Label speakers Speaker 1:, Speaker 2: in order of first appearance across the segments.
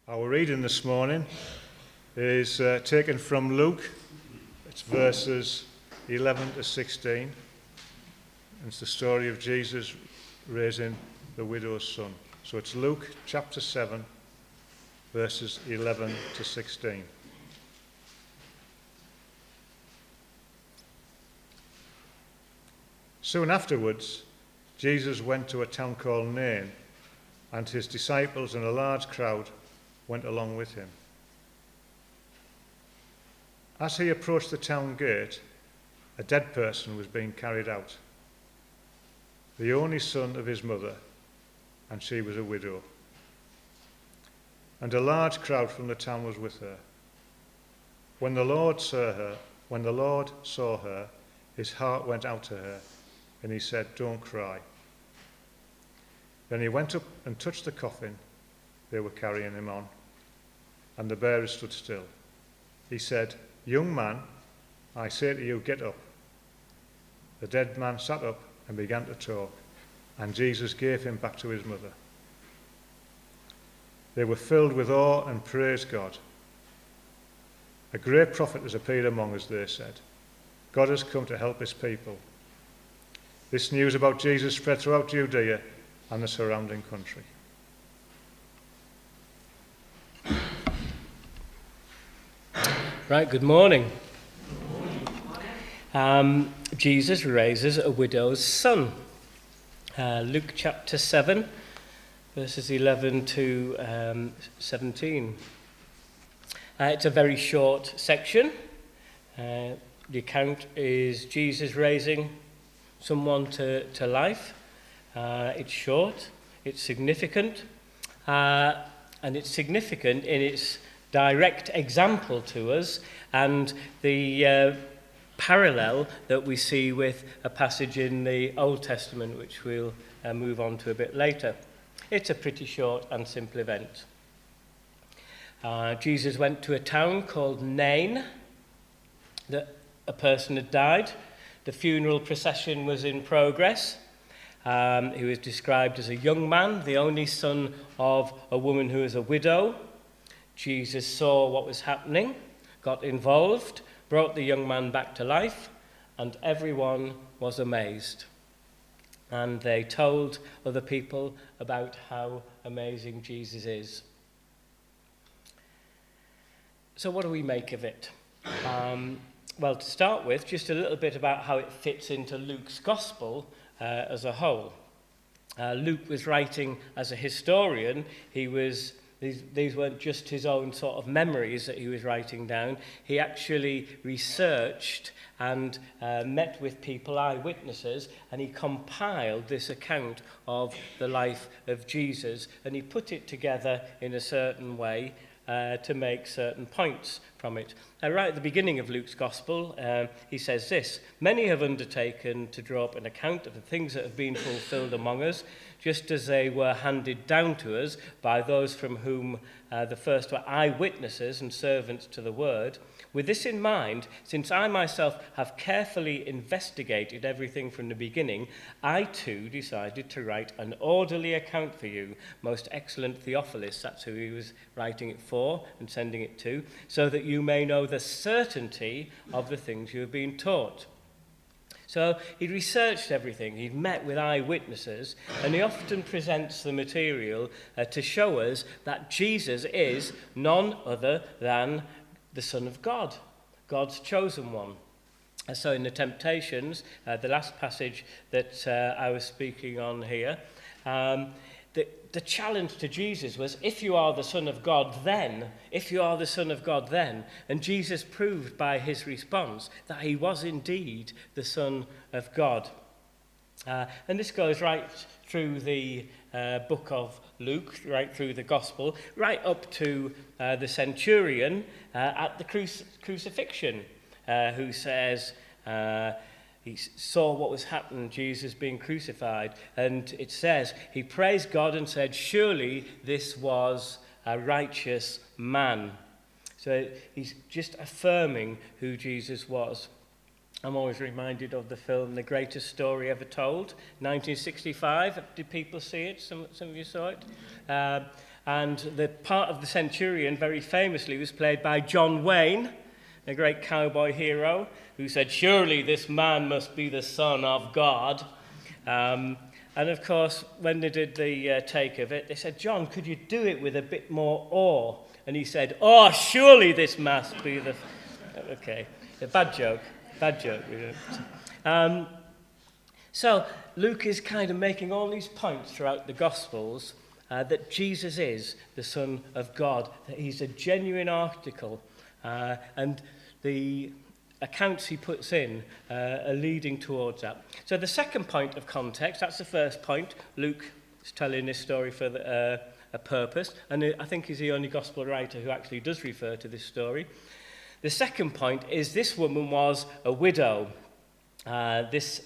Speaker 1: Our reading this morning is taken from Luke. It's verses 11 to 16. It's the story of Jesus raising the widow's son. So it's Luke chapter 7, verses 11 to 16. Soon afterwards, Jesus went to a town called Nain, and his disciples and a large crowd went along with him. As he approached the town gate, a dead person was being carried out, the only son of his mother, and she was a widow. And a large crowd from the town was with her. When the Lord saw her, his heart went out to her, and he said, "Don't cry." Then he went up and touched the coffin they were carrying him on, and the bearers stood still. He said, "Young man, I say to you, get up." The dead man sat up and began to talk, and Jesus gave him back to his mother. They were filled with awe and praised God. "A great prophet has appeared among us," they said. "God has come to help his people." This news about Jesus spread throughout Judea and the surrounding country.
Speaker 2: Right, good morning. Jesus raises a widow's son. Luke chapter 7, verses 11 to 17. It's a very short section. The account is Jesus raising someone to life. It's short, it's significant, and it's significant in its direct example to us and the parallel that we see with a passage in the Old Testament, which we'll move on to a bit later. It's a pretty short and simple event. Jesus went to a town called Nain. A person had died. The funeral procession was in progress. He was described as a young man, the only son of a woman who was a widow. Jesus saw what was happening, got involved, brought the young man back to life, and everyone was amazed. And they told other people about how amazing Jesus is. So what do we make of it? Well, to start with, just a little bit about how it fits into Luke's gospel as a whole. Luke was writing as a historian. These weren't just his own sort of memories that he was writing down. He actually researched and met with people, eyewitnesses, and he compiled this account of the life of Jesus, and he put it together in a certain way to make certain points from it. Right at the beginning of Luke's Gospel, he says this: "Many have undertaken to draw up an account of the things that have been fulfilled among us, just as they were handed down to us by those from whom the first were eyewitnesses and servants to the word. With this in mind, since I myself have carefully investigated everything from the beginning, I too decided to write an orderly account for you, most excellent Theophilus," that's who he was writing it for and sending it to, "so that you may know the certainty of the things you have been taught." So he researched everything, he met with eyewitnesses, and he often presents the material to show us that Jesus is none other than the Son of God, God's chosen one. So in the Temptations, the last passage that I was speaking on here, the challenge to Jesus was, if you are the Son of God, then, if you are the Son of God, then. And Jesus proved by his response that he was indeed the Son of God. And this goes right through the book of Luke, right through the Gospel, right up to the centurion at the crucifixion, who says he saw what was happening, Jesus being crucified, and it says he praised God and said, "Surely this was a righteous man." So he's just affirming who Jesus was. I'm always reminded of the film The Greatest Story Ever Told, 1965. Did people see it? Some of you saw it. And the part of the centurion, very famously, was played by John Wayne, a great cowboy hero, who said, "Surely this man must be the Son of God." And of course, when they did the take of it, they said, "John, could you do it with a bit more awe?" And he said, "Oh, surely this must be the..." Okay, a bad joke. So Luke is kind of making all these points throughout the Gospels that Jesus is the Son of God, that he's a genuine article, and the accounts he puts in are leading towards that. So the second point of context, that's the first point. Luke is telling this story for a purpose, and I think he's the only gospel writer who actually does refer to this story. The second point is this woman was a widow. This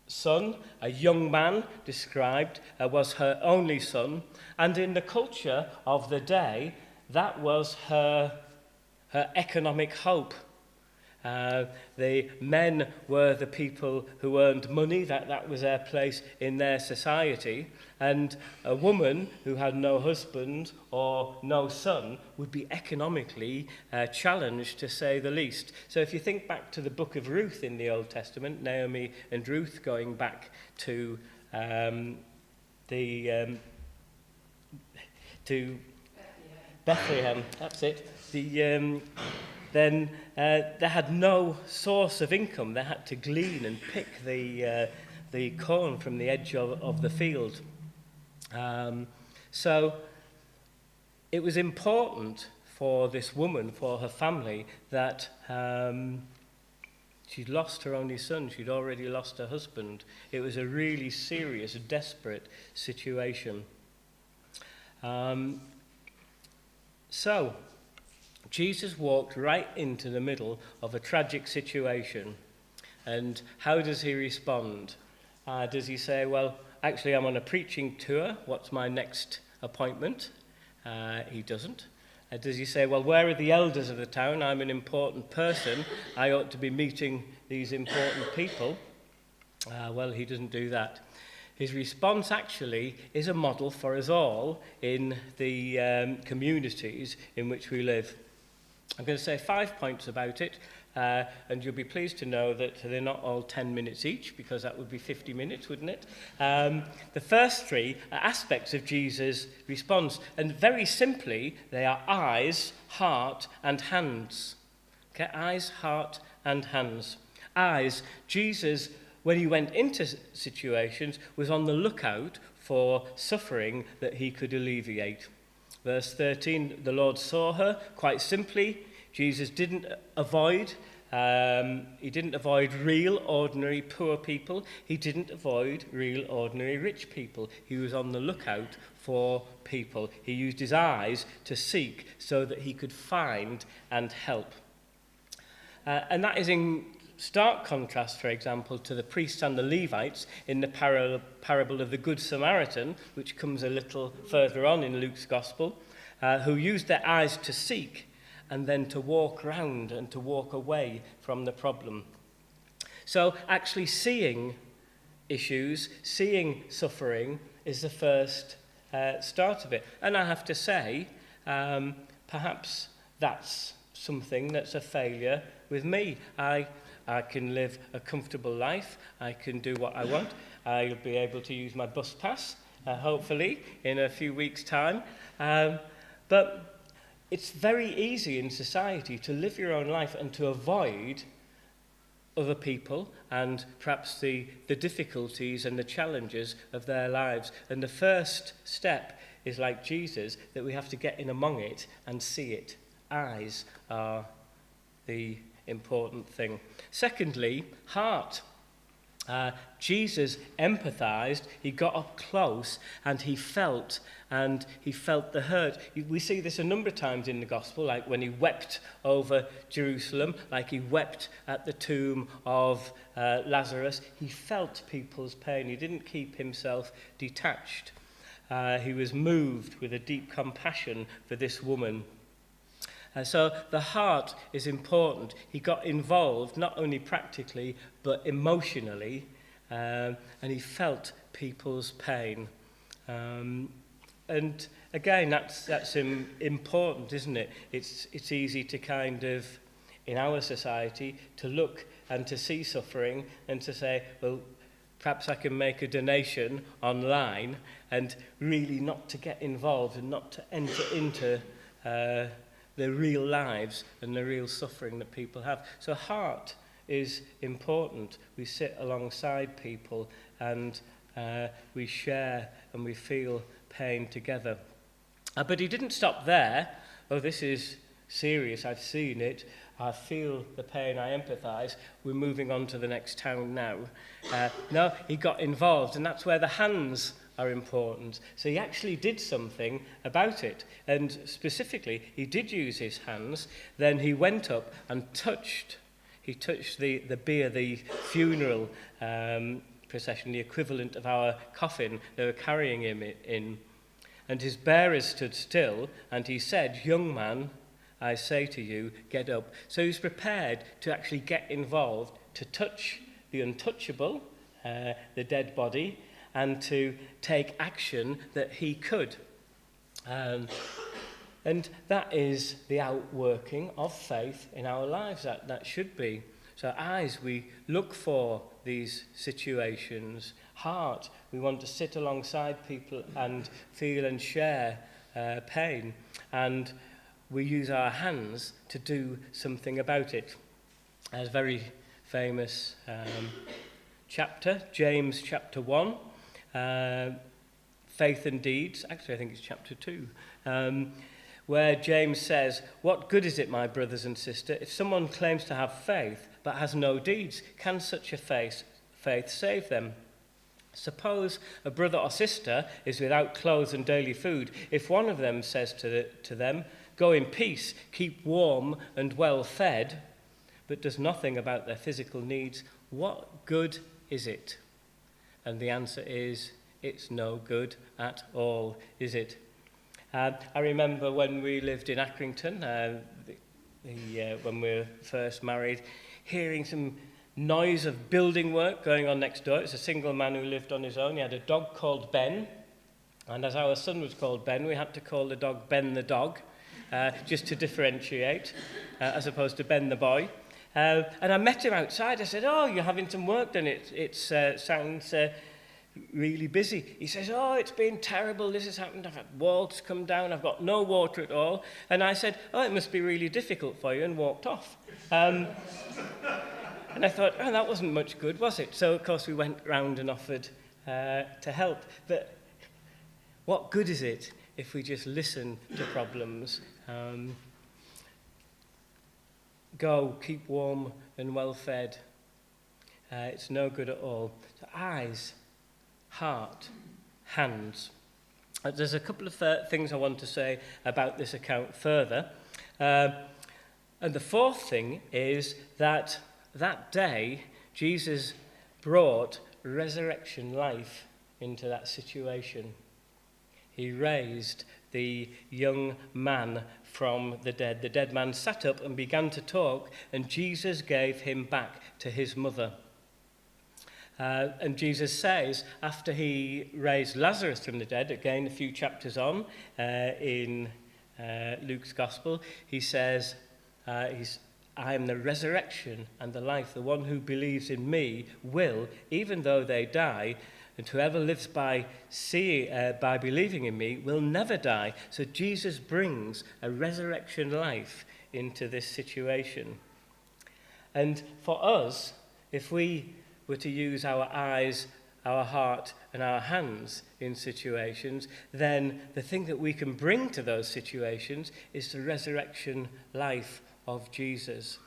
Speaker 2: son, a young man described, was her only son, and in the culture of the day, that was her economic hope. The men were the people who earned money, that was their place in their society, and a woman who had no husband or no son would be economically challenged, to say the least. So if you think back to the book of Ruth in the Old Testament, Naomi and Ruth going back to Bethlehem, that's it, then they had no source of income. They had to glean and pick the corn from the edge of the field. So it was important for this woman, for her family, that she'd lost her only son. She'd already lost her husband. It was a really serious, desperate situation. So Jesus walked right into the middle of a tragic situation. And how does he respond? Does he say, well, actually, I'm on a preaching tour. What's my next appointment? He doesn't. Does he say, well, where are the elders of the town? I'm an important person. I ought to be meeting these important people. Well, he doesn't do that. His response actually is a model for us all in the communities in which we live. I'm going to say 5 points about it, and you'll be pleased to know that they're not all 10 minutes each, because that would be 50 minutes, wouldn't it? The first 3 are aspects of Jesus' response, and very simply, they are eyes, heart, and hands. Okay, eyes, heart, and hands. Eyes, Jesus, when he went into situations, was on the lookout for suffering that he could alleviate. Verse 13, the Lord saw her. Quite simply, Jesus didn't avoid real, ordinary, poor people. He didn't avoid real, ordinary, rich people. He was on the lookout for people. He used his eyes to seek so that he could find and help. And that is in stark contrast, for example, to the priests and the Levites in the parable of the Good Samaritan, which comes a little further on in Luke's Gospel, who used their eyes to seek and then to walk round and to walk away from the problem. So actually seeing issues, seeing suffering, is the first start of it. And I have to say, perhaps that's something that's a failure with me. I can live a comfortable life. I can do what I want. I'll be able to use my bus pass, hopefully, in a few weeks' time. But it's very easy in society to live your own life and to avoid other people and perhaps the difficulties and the challenges of their lives. And the first step is, like Jesus, that we have to get in among it and see it. Eyes are the important thing. Secondly, heart. Jesus empathized, he got up close, and he felt the hurt. We see this a number of times in the gospel, like when he wept over Jerusalem, like he wept at the tomb of Lazarus. He felt people's pain. He didn't keep himself detached. He was moved with a deep compassion for this woman. So the heart is important. He got involved not only practically but emotionally, and he felt people's pain. And again, that's important, isn't it? It's easy to kind of, in our society, to look and to see suffering and to say, well, perhaps I can make a donation online, and really not to get involved and not to enter into the real lives and the real suffering that people have. So heart is important. We sit alongside people and we share and we feel pain together. But he didn't stop there. Oh, this is serious. I've seen it. I feel the pain. I empathise. We're moving on to the next town now. No, he got involved, and that's where the hands are important. So he actually did something about it. And specifically, he did use his hands. Then he went up and touched the bier, the funeral procession, the equivalent of our coffin. They were carrying him in. And his bearers stood still, and he said, "Young man, I say to you, get up." So he's prepared to actually get involved, to touch the untouchable, the dead body, and to take action that he could. And that is the outworking of faith in our lives. That should be. So eyes, we look for these situations. Heart, we want to sit alongside people and feel and share pain. And we use our hands to do something about it. There's a very famous chapter, James chapter 1, Faith and Deeds. Actually, I think it's chapter 2. Where James says, "What good is it, my brothers and sisters, if someone claims to have faith but has no deeds? Can such a faith save them? Suppose a brother or sister is without clothes and daily food. If one of them says to them, 'Go in peace, keep warm and well fed,' but does nothing about their physical needs, what good is it?" And the answer is, it's no good at all, is it? I remember when we lived in Accrington, when we were first married, hearing some noise of building work going on next door. It was a single man who lived on his own. He had a dog called Ben, and as our son was called Ben, we had to call the dog Ben the dog, just to differentiate, as opposed to Ben the boy. And I met him outside. I said, "Oh, you're having some work done. It sounds really busy." He says, "Oh, it's been terrible. This has happened. I've had walls come down. I've got no water at all." And I said, "Oh, it must be really difficult for you," and walked off. And I thought, oh, that wasn't much good, was it? So, of course, we went round and offered to help. But what good is it if we just listen to problems? Go, keep warm and well fed. It's no good at all. So eyes, heart, hands. There's a couple of things I want to say about this account further. And the fourth thing is that day, Jesus brought resurrection life into that situation. He raised the young man from the dead. The dead man sat up and began to talk, and Jesus gave him back to his mother. And Jesus says, after he raised Lazarus from the dead, again a few chapters on in Luke's Gospel, he says, "I am the resurrection and the life. The one who believes in me will, even though they die, and whoever lives by believing in me will never die." So Jesus brings a resurrection life into this situation. And for us, if we were to use our eyes, our heart, and our hands in situations, then the thing that we can bring to those situations is the resurrection life of Jesus.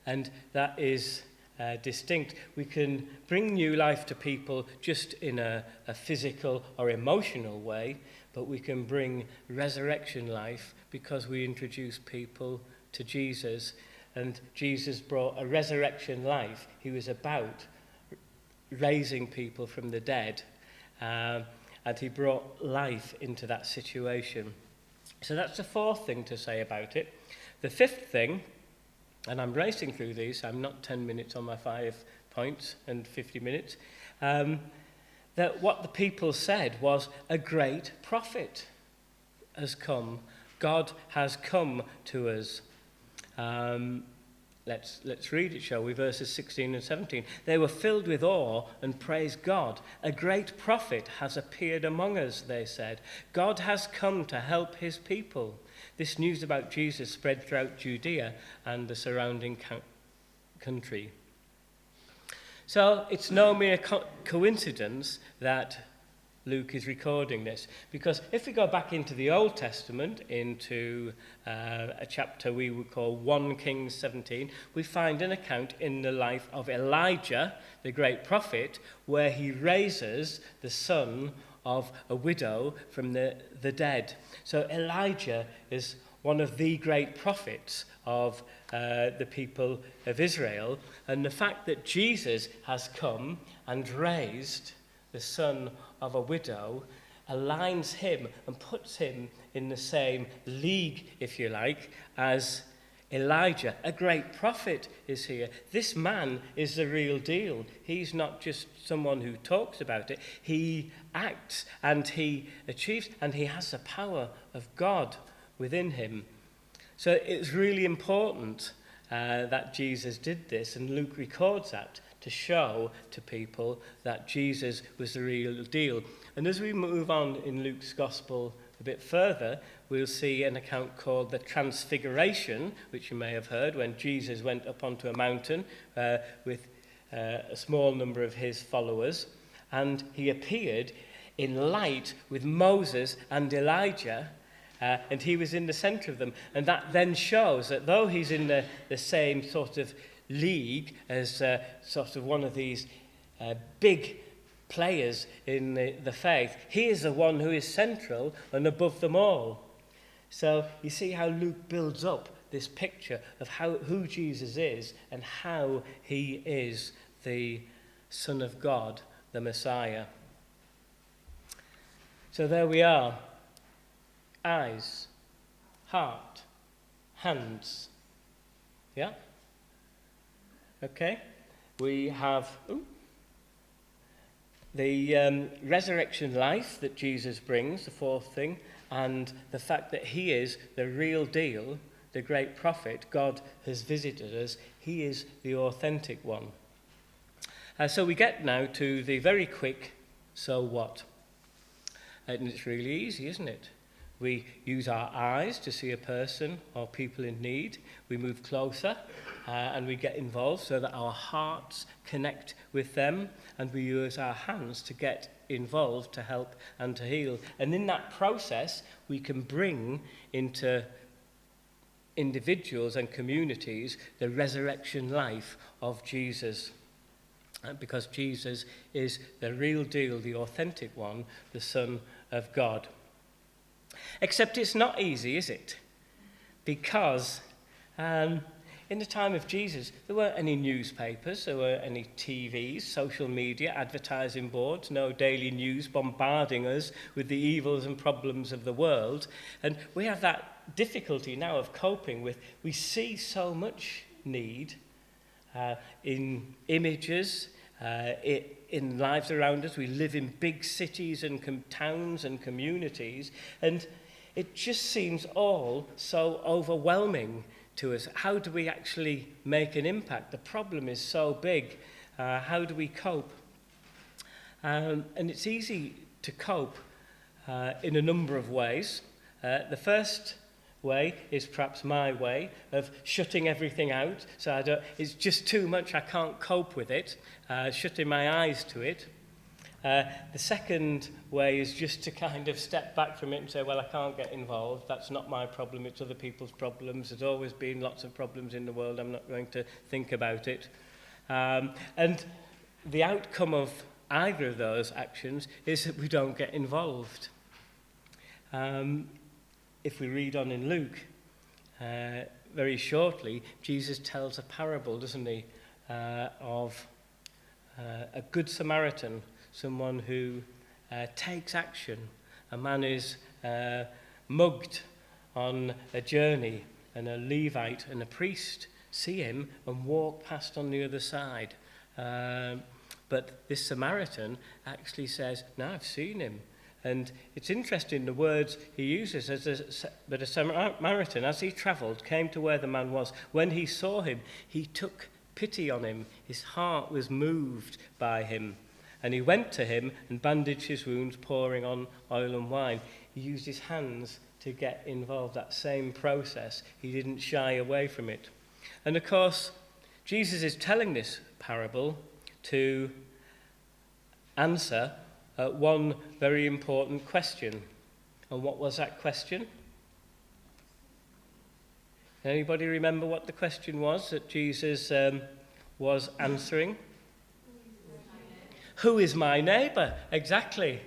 Speaker 2: And that is distinct. We can bring new life to people just in a physical or emotional way, but we can bring resurrection life because we introduce people to Jesus. And Jesus brought a resurrection life. He was about raising people from the dead, and he brought life into that situation. So that's the fourth thing to say about it. The fifth thing, and I'm racing through these, I'm not 10 minutes on my 5 points and 50 minutes. that what the people said was, a great prophet has come. God has come to us. Let's read it, shall we? Verses 16 and 17. They were filled with awe and praised God. A great prophet has appeared among us, they said. God has come to help his people. This news about Jesus spread throughout Judea and the surrounding country. So it's no mere coincidence that Luke is recording this, because if we go back into the Old Testament, into a chapter we would call 1 Kings 17, we find an account in the life of Elijah, the great prophet, where he raises the son of a widow from the dead. So Elijah is one of the great prophets of the people of Israel, and the fact that Jesus has come and raised the son of a widow aligns him and puts him in the same league, if you like, as Elijah. A great prophet is here. This man is the real deal. He's not just someone who talks about it. He acts and he achieves, and he has the power of God within him. So it's really important that Jesus did this, and Luke records that to show to people that Jesus was the real deal. And as we move on in Luke's gospel a bit further, we'll see an account called the Transfiguration, which you may have heard, when Jesus went up onto a mountain with a small number of his followers, and he appeared in light with Moses and Elijah, and he was in the center of them. And that then shows that though he's in the same sort of league as sort of one of these big players in the faith, he is the one who is central and above them all. So you see how Luke builds up this picture of who Jesus is and how he is the Son of God, the Messiah. So there we are. Eyes, heart, hands. Yeah? Okay? We have the resurrection life that Jesus brings, the fourth thing, and the fact that he is the real deal, the great prophet. God has visited us. He is the authentic one. So we get now to the very quick so what. And it's really easy, isn't it? We use our eyes to see a person or people in need. We move closer and we get involved so that our hearts connect with them, and we use our hands to get involved to help and to heal. And in that process, we can bring into individuals and communities the resurrection life of Jesus. Because Jesus is the real deal, the authentic one, the Son of God. Except it's not easy, is it? Because in the time of Jesus, there weren't any newspapers, there weren't any TVs, social media, advertising boards, no daily news bombarding us with the evils and problems of the world. And we have that difficulty now of coping with. We see so much need in images, in lives around us. We live in big cities and towns and communities, and it just seems all so overwhelming to us. How do we actually make an impact? The problem is so big. How do we cope? And it's easy to cope in a number of ways. The first way is perhaps my way of shutting everything out. So it's just too much, I can't cope with it, shutting my eyes to it. The second way is just to kind of step back from it and say, well, I can't get involved. That's not my problem. It's other people's problems. There's always been lots of problems in the world. I'm not going to think about it. And the outcome of either of those actions is that we don't get involved. If we read on in Luke, very shortly, Jesus tells a parable, doesn't he, of a good Samaritan, someone who takes action. A man is mugged on a journey, and a Levite and a priest see him and walk past on the other side. But this Samaritan actually says, no, I've seen him. And it's interesting the words he uses. But a Samaritan, as he travelled, came to where the man was. When he saw him, he took pity on him. His heart was moved by him. And he went to him and bandaged his wounds, pouring on oil and wine. He used his hands to get involved, that same process. He didn't shy away from it. And of course, Jesus is telling this parable to answer one very important question. And what was that question? Anybody remember what the question was that Jesus was answering? Who is my neighbour? Exactly.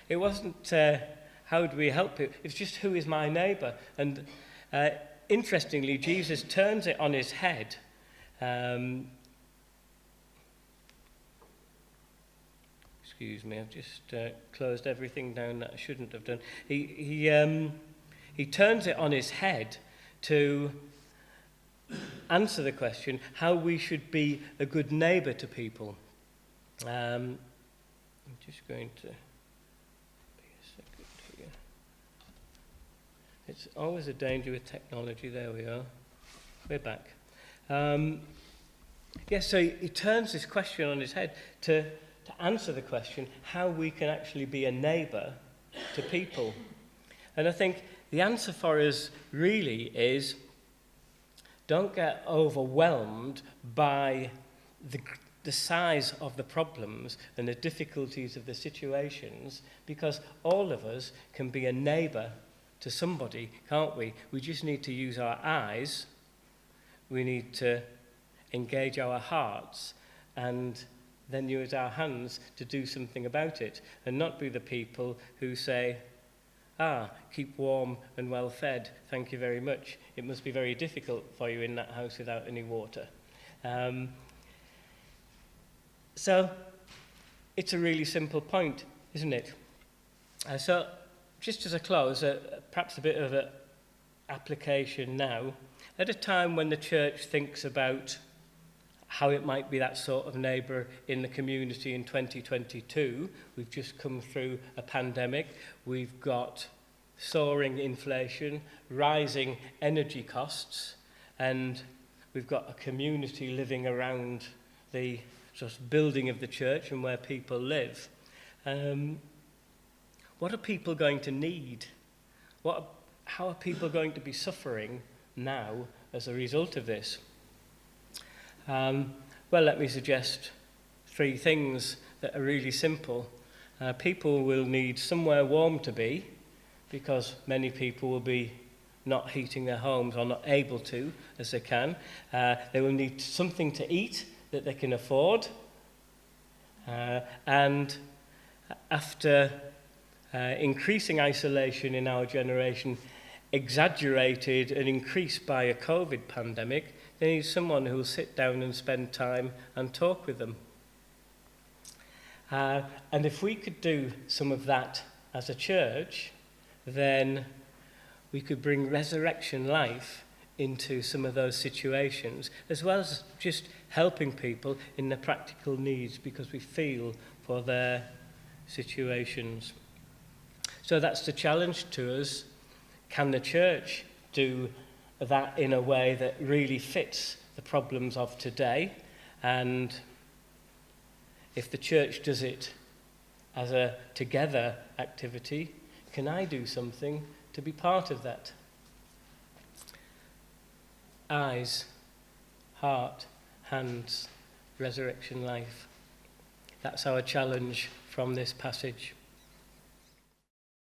Speaker 2: It wasn't how do we help it. It's just who is my neighbour. And interestingly, Jesus turns it on his head. Excuse me, I've just closed everything down that I shouldn't have done. He turns it on his head to answer the question how we should be a good neighbour to people. I'm just going to be a second here. It's always a danger with technology. There we are. We're back. So he turns this question on his head to answer the question how we can actually be a neighbour to people. And I think the answer for us really is don't get overwhelmed by the size of the problems and the difficulties of the situations, because all of us can be a neighbour to somebody, can't we? We just need to use our eyes, we need to engage our hearts, and then use our hands to do something about it, and not be the people who say, keep warm and well fed, thank you very much. It must be very difficult for you in that house without any water. So it's a really simple point, isn't it? So just as a close, perhaps a bit of an application now. At a time when the church thinks about how it might be that sort of neighbour in the community in 2022, we've just come through a pandemic, we've got soaring inflation, rising energy costs, and we've got a community living around the sort of building of the church and where people live. What are people going to need? How are people going to be suffering now as a result of this? Well, let me suggest 3 things that are really simple. People will need somewhere warm to be, because many people will be not heating their homes or not able to as they can. They will need something to eat that they can afford. And after increasing isolation in our generation, exaggerated and increased by a COVID pandemic, they need someone who will sit down and spend time and talk with them. And if we could do some of that as a church, then we could bring resurrection life into some of those situations, as well as just helping people in their practical needs because we feel for their situations. So that's the challenge to us. Can the church do that in a way that really fits the problems of today? And if the church does it as a together activity, can I do something to be part of that? Eyes, heart, hands, resurrection life. That's our challenge from this passage.